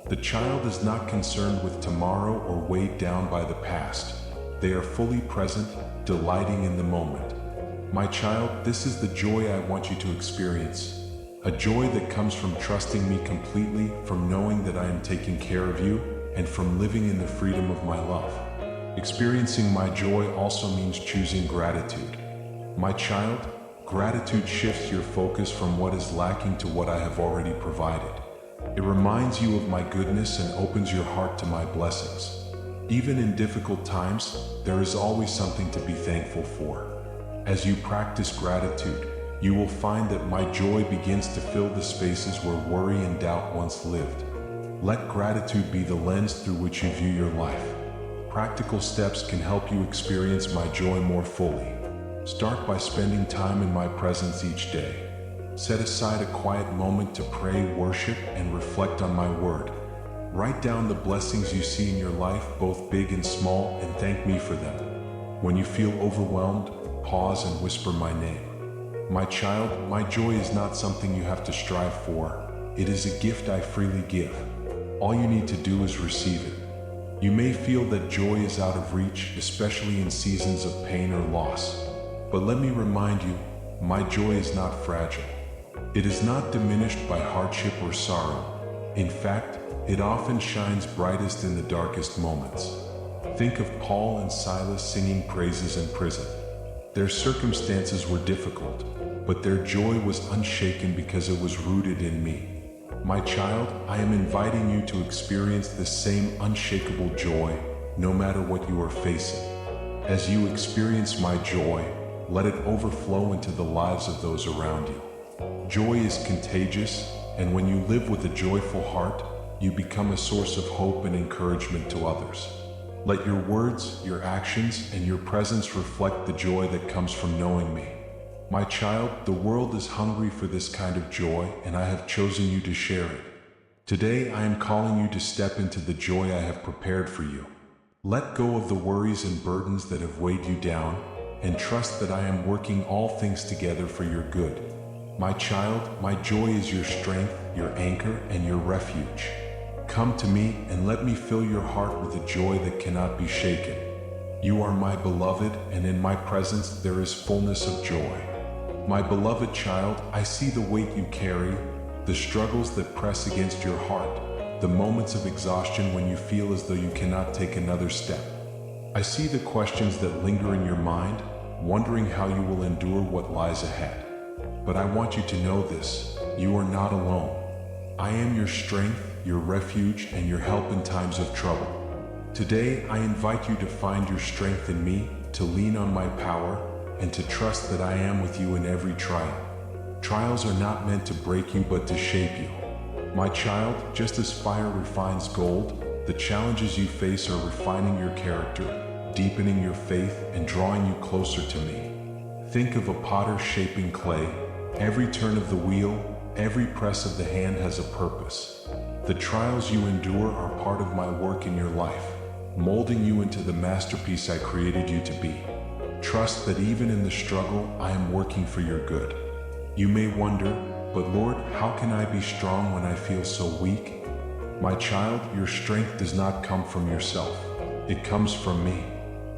The child is not concerned with tomorrow or weighed down by the past. They are fully present, delighting in the moment. My child, this is the joy I want you to experience. A joy that comes from trusting me completely, from knowing that I am taking care of you, and from living in the freedom of my love. Experiencing my joy also means choosing gratitude. My child, gratitude shifts your focus from what is lacking to what I have already provided. It reminds you of my goodness and opens your heart to my blessings. Even in difficult times, there is always something to be thankful for. As you practice gratitude, you will find that my joy begins to fill the spaces where worry and doubt once lived. Let gratitude be the lens through which you view your life. Practical steps can help you experience my joy more fully. Start by spending time in my presence each day. Set aside a quiet moment to pray, worship, and reflect on my word. Write down the blessings you see in your life, both big and small, and thank me for them. When you feel overwhelmed, pause and whisper my name. My child, my joy is not something you have to strive for. It is a gift I freely give. All you need to do is receive it. You may feel that joy is out of reach, especially in seasons of pain or loss. But let me remind you, my joy is not fragile. It is not diminished by hardship or sorrow. In fact, it often shines brightest in the darkest moments. Think of Paul and Silas singing praises in prison. Their circumstances were difficult, but their joy was unshaken because it was rooted in me. My child, I am inviting you to experience the same unshakable joy, no matter what you are facing. As you experience my joy, let it overflow into the lives of those around you. Joy is contagious, and when you live with a joyful heart, you become a source of hope and encouragement to others. Let your words, your actions, and your presence reflect the joy that comes from knowing me. My child, the world is hungry for this kind of joy, and I have chosen you to share it. Today, I am calling you to step into the joy I have prepared for you. Let go of the worries and burdens that have weighed you down, and trust that I am working all things together for your good. My child, my joy is your strength, your anchor, and your refuge. Come to me and let me fill your heart with a joy that cannot be shaken. You are my beloved, and in my presence there is fullness of joy. My beloved child, I see the weight you carry, the struggles that press against your heart, the moments of exhaustion when you feel as though you cannot take another step. I see the questions that linger in your mind, wondering how you will endure what lies ahead. But I want you to know this: you are not alone. I am your strength, your refuge, and your help in times of trouble. Today, I invite you to find your strength in me, to lean on my power, and to trust that I am with you in every trial. Trials are not meant to break you, but to shape you. My child, just as fire refines gold, the challenges you face are refining your character, deepening your faith, and drawing you closer to me. Think of a potter shaping clay. Every turn of the wheel, every press of the hand has a purpose. The trials you endure are part of my work in your life, molding you into the masterpiece I created you to be. Trust that even in the struggle, I am working for your good. You may wonder, but Lord, how can I be strong when I feel so weak? My child, your strength does not come from yourself. It comes from me.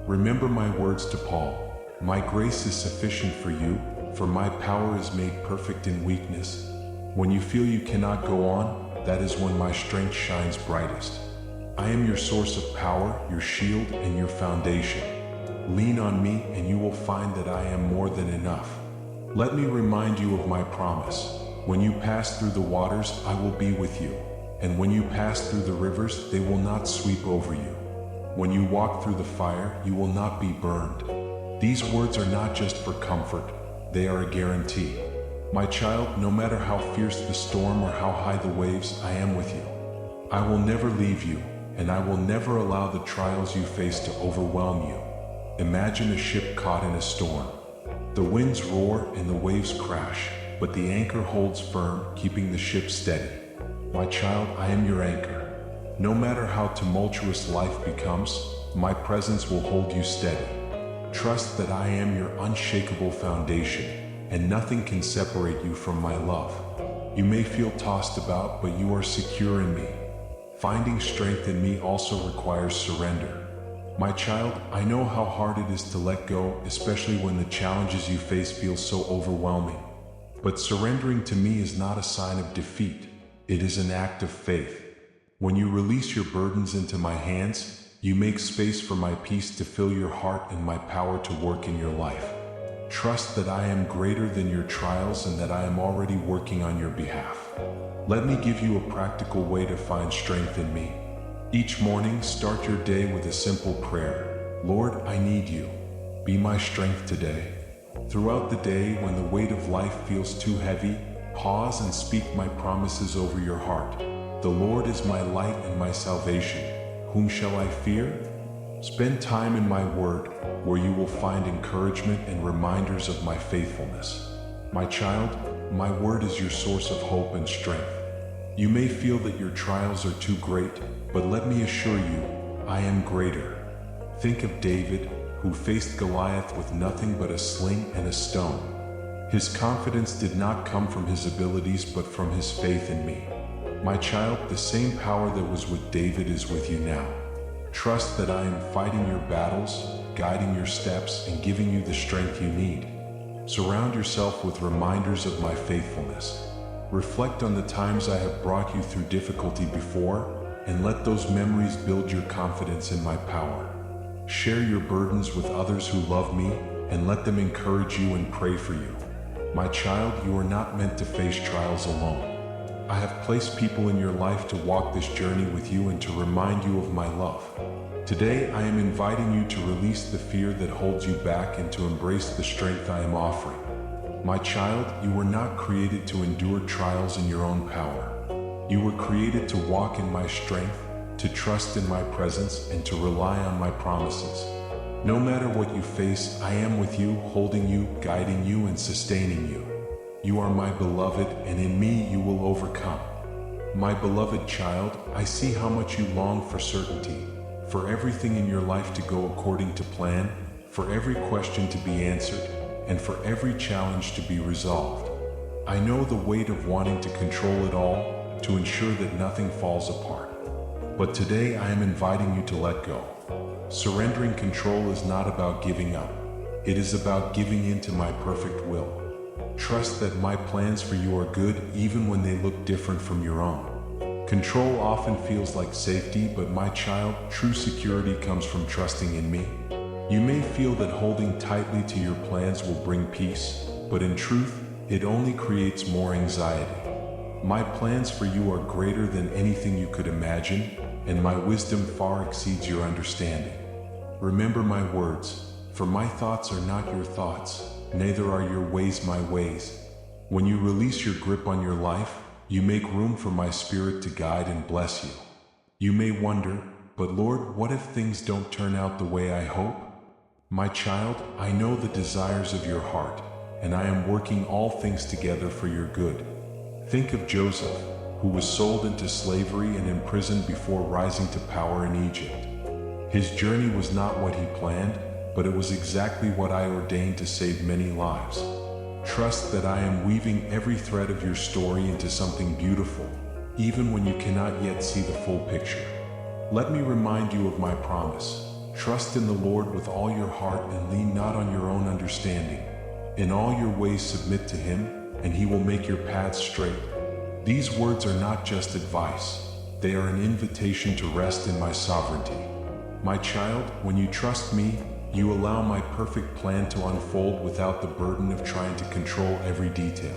Remember my words to Paul: my grace is sufficient for you, for my power is made perfect in weakness. When you feel you cannot go on, that is when my strength shines brightest. I am your source of power, your shield, and your foundation. Lean on me and you will find that I am more than enough. Let me remind you of my promise. When you pass through the waters, I will be with you. And when you pass through the rivers, they will not sweep over you. When you walk through the fire, you will not be burned. These words are not just for comfort, they are a guarantee. My child, no matter how fierce the storm or how high the waves, I am with you. I will never leave you, and I will never allow the trials you face to overwhelm you. Imagine a ship caught in a storm. The winds roar and the waves crash, but the anchor holds firm, keeping the ship steady. My child, I am your anchor. No matter how tumultuous life becomes, my presence will hold you steady. Trust that I am your unshakable foundation, and nothing can separate you from my love. You may feel tossed about, but you are secure in me. Finding strength in me also requires surrender. My child, I know how hard it is to let go, especially when the challenges you face feel so overwhelming. But surrendering to me is not a sign of defeat. It is an act of faith. When you release your burdens into my hands, you make space for my peace to fill your heart and my power to work in your life. Trust that I am greater than your trials and that I am already working on your behalf. Let me give you a practical way to find strength in me. Each morning, start your day with a simple prayer. Lord, I need you. Be my strength today. Throughout the day, when the weight of life feels too heavy, pause and speak my promises over your heart. The Lord is my light and my salvation. Whom shall I fear? Spend time in my word, where you will find encouragement and reminders of my faithfulness. My child, my word is your source of hope and strength. You may feel that your trials are too great, but let me assure you, I am greater. Think of David, who faced Goliath with nothing but a sling and a stone. His confidence did not come from his abilities, but from his faith in me. My child, the same power that was with David is with you now. Trust that I am fighting your battles, guiding your steps, and giving you the strength you need. Surround yourself with reminders of my faithfulness. Reflect on the times I have brought you through difficulty before, and let those memories build your confidence in my power. Share your burdens with others who love me, and let them encourage you and pray for you. My child, you are not meant to face trials alone. I have placed people in your life to walk this journey with you and to remind you of my love. Today, I am inviting you to release the fear that holds you back and to embrace the strength I am offering. My child, you were not created to endure trials in your own power. You were created to walk in my strength, to trust in my presence, and to rely on my promises. No matter what you face, I am with you, holding you, guiding you, and sustaining you. You are my beloved, and in me you will overcome. My beloved child, I see how much you long for certainty, for everything in your life to go according to plan, for every question to be answered, and for every challenge to be resolved. I know the weight of wanting to control it all, to ensure that nothing falls apart. But today I am inviting you to let go. Surrendering control is not about giving up. It is about giving in to my perfect will. Trust that my plans for you are good even when they look different from your own. Control often feels like safety, but my child, true security comes from trusting in me. You may feel that holding tightly to your plans will bring peace, but in truth, it only creates more anxiety. My plans for you are greater than anything you could imagine, and my wisdom far exceeds your understanding. Remember my words, for my thoughts are not your thoughts, neither are your ways my ways. When you release your grip on your life, you make room for my spirit to guide and bless you. You may wonder, but Lord, what if things don't turn out the way I hope? My child, I know the desires of your heart, and I am working all things together for your good. Think of Joseph, who was sold into slavery and imprisoned before rising to power in Egypt. His journey was not what he planned, but it was exactly what I ordained to save many lives. Trust that I am weaving every thread of your story into something beautiful, even when you cannot yet see the full picture. Let me remind you of my promise. Trust in the Lord with all your heart and lean not on your own understanding. In all your ways submit to Him, and He will make your paths straight. These words are not just advice, they are an invitation to rest in my sovereignty. My child, when you trust me, you allow my perfect plan to unfold without the burden of trying to control every detail.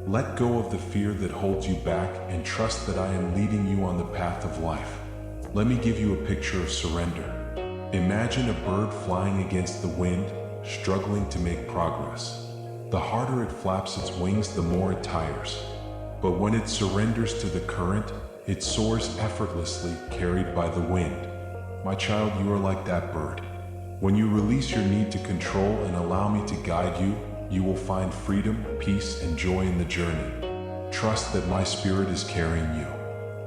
Let go of the fear that holds you back and trust that I am leading you on the path of life. Let me give you a picture of surrender. Imagine a bird flying against the wind, struggling to make progress. The harder it flaps its wings, the more it tires. But when it surrenders to the current, it soars effortlessly, carried by the wind. My child, you are like that bird. When you release your need to control and allow me to guide you, you will find freedom, peace, and joy in the journey. Trust that my spirit is carrying you.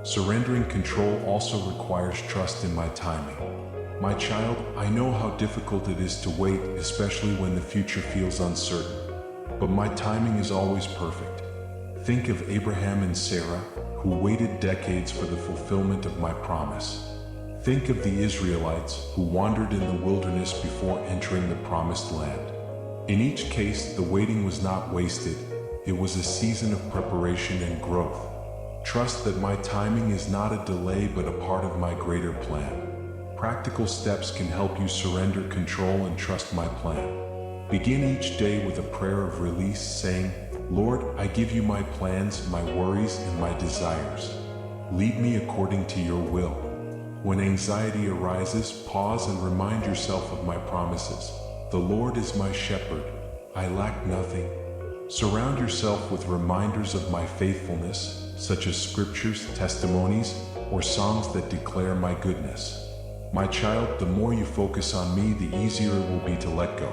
Surrendering control also requires trust in my timing. My child, I know how difficult it is to wait, especially when the future feels uncertain. But my timing is always perfect. Think of Abraham and Sarah, who waited decades for the fulfillment of my promise. Think of the Israelites, who wandered in the wilderness before entering the promised land. In each case, the waiting was not wasted. It was a season of preparation and growth. Trust that my timing is not a delay but a part of my greater plan. Practical steps can help you surrender control and trust my plan. Begin each day with a prayer of release, saying, Lord, I give you my plans, my worries, and my desires. Lead me according to your will. When anxiety arises, pause and remind yourself of my promises. The Lord is my shepherd. I lack nothing. Surround yourself with reminders of my faithfulness, such as scriptures, testimonies, or songs that declare my goodness. My child, the more you focus on me, the easier it will be to let go.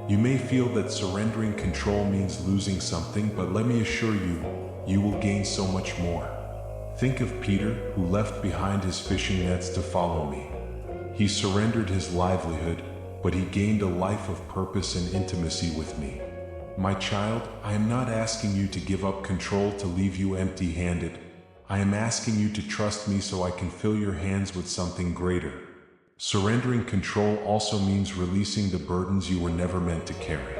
You may feel that surrendering control means losing something, but let me assure you, you will gain so much more. Think of Peter, who left behind his fishing nets to follow me. He surrendered his livelihood, but he gained a life of purpose and intimacy with me. My child, I am not asking you to give up control to leave you empty-handed. I am asking you to trust me so I can fill your hands with something greater. Surrendering control also means releasing the burdens you were never meant to carry.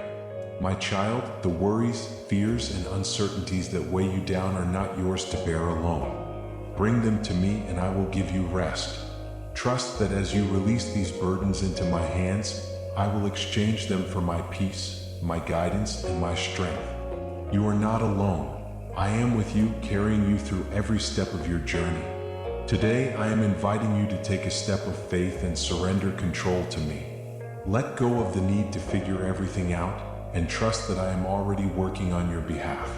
My child, the worries, fears, and uncertainties that weigh you down are not yours to bear alone. Bring them to me and I will give you rest. Trust that as you release these burdens into my hands, I will exchange them for my peace, my guidance, and my strength. You are not alone. I am with you, carrying you through every step of your journey. Today, I am inviting you to take a step of faith and surrender control to me. Let go of the need to figure everything out and trust that I am already working on your behalf.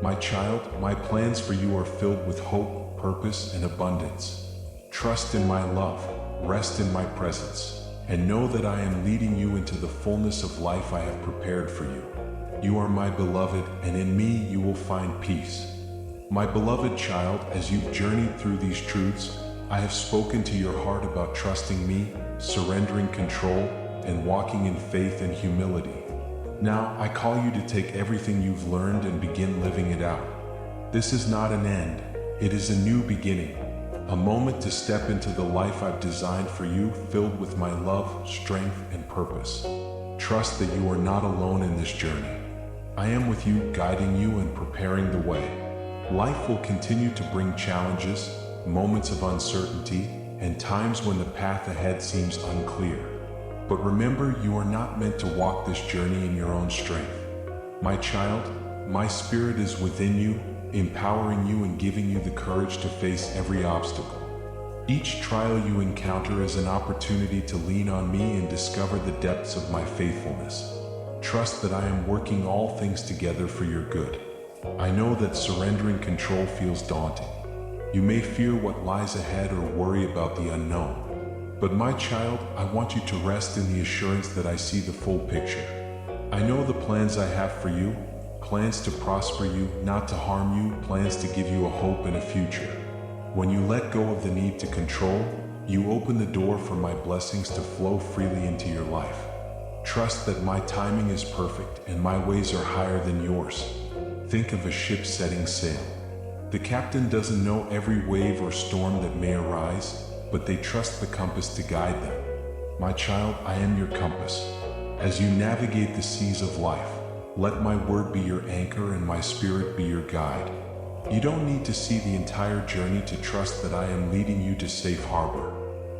My child, my plans for you are filled with hope, purpose, and abundance. Trust in my love, rest in my presence, and know that I am leading you into the fullness of life I have prepared for you. You are my beloved, and in me you will find peace. My beloved child, as you've journeyed through these truths, I have spoken to your heart about trusting me, surrendering control, and walking in faith and humility. Now, I call you to take everything you've learned and begin living it out. This is not an end, it is a new beginning. A moment to step into the life I've designed for you, filled with my love, strength, and purpose. Trust that you are not alone in this journey. I am with you, guiding you and preparing the way. Life will continue to bring challenges, moments of uncertainty, and times when the path ahead seems unclear. But remember, you are not meant to walk this journey in your own strength. My child, my spirit is within you, empowering you and giving you the courage to face every obstacle. Each trial you encounter is an opportunity to lean on me and discover the depths of my faithfulness. Trust that I am working all things together for your good. I know that surrendering control feels daunting. You may fear what lies ahead or worry about the unknown. But my child, I want you to rest in the assurance that I see the full picture. I know the plans I have for you, plans to prosper you, not to harm you, plans to give you a hope and a future. When you let go of the need to control, you open the door for my blessings to flow freely into your life. Trust that my timing is perfect and my ways are higher than yours. Think of a ship setting sail. The captain doesn't know every wave or storm that may arise, but they trust the compass to guide them. My child, I am your compass. As you navigate the seas of life, let my word be your anchor and my spirit be your guide. You don't need to see the entire journey to trust that I am leading you to safe harbor.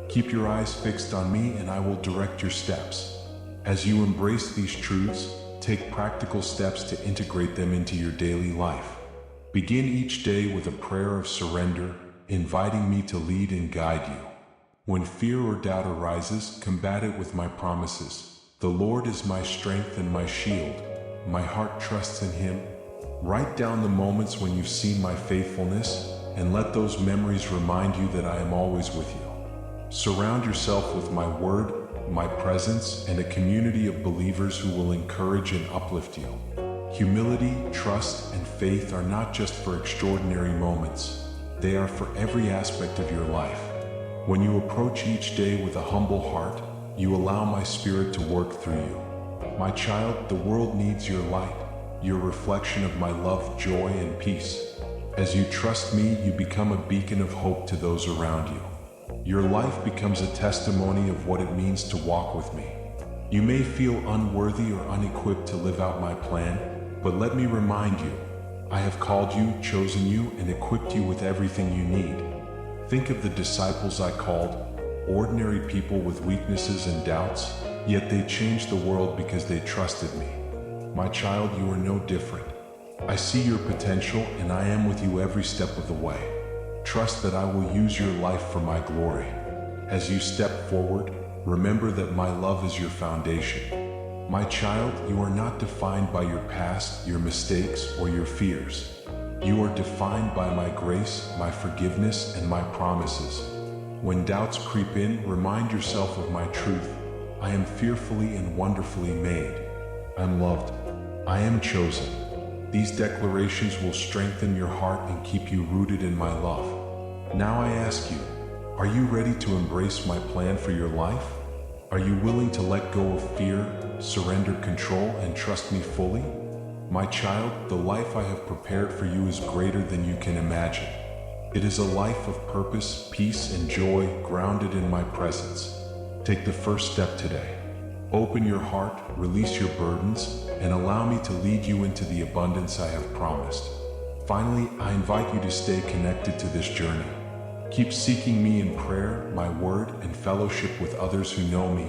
Keep your eyes fixed on me and I will direct your steps. As you embrace these truths, take practical steps to integrate them into your daily life. Begin each day with a prayer of surrender, inviting me to lead and guide you. When fear or doubt arises, combat it with my promises. The Lord is my strength and my shield. My heart trusts in Him. Write down the moments when you've seen my faithfulness, and let those memories remind you that I am always with you. Surround yourself with my word, my presence, and a community of believers who will encourage and uplift you. Humility, trust, and faith are not just for extraordinary moments. They are for every aspect of your life. When you approach each day with a humble heart, you allow my Spirit to work through you. My child, the world needs your light, your reflection of my love, joy, and peace. As you trust me, you become a beacon of hope to those around you. Your life becomes a testimony of what it means to walk with me. You may feel unworthy or unequipped to live out my plan, but let me remind you, I have called you, chosen you, and equipped you with everything you need. Think of the disciples I called, ordinary people with weaknesses and doubts, yet they changed the world because they trusted me. My child, you are no different. I see your potential and I am with you every step of the way. Trust that I will use your life for my glory. As you step forward, remember that my love is your foundation. My child, you are not defined by your past, your mistakes, or your fears. You are defined by my grace, my forgiveness, and my promises. When doubts creep in, remind yourself of my truth. I am fearfully and wonderfully made. I'm loved. I am chosen. These declarations will strengthen your heart and keep you rooted in my love. Now I ask you, are you ready to embrace my plan for your life? Are you willing to let go of fear, surrender control, and trust me fully? My child, the life I have prepared for you is greater than you can imagine. It is a life of purpose, peace, and joy grounded in my presence. Take the first step today. Open your heart, release your burdens, and allow me to lead you into the abundance I have promised. Finally, I invite you to stay connected to this journey. Keep seeking me in prayer, my word, and fellowship with others who know me.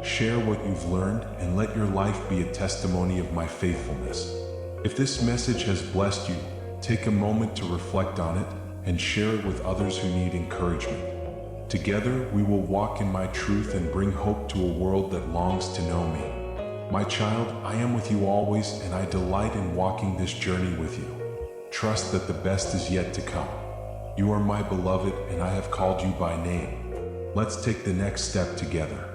Share what you've learned and let your life be a testimony of my faithfulness. If this message has blessed you, take a moment to reflect on it and share it with others who need encouragement. Together, we will walk in my truth and bring hope to a world that longs to know me. My child, I am with you always, and I delight in walking this journey with you. Trust that the best is yet to come. You are my beloved, and I have called you by name. Let's take the next step together.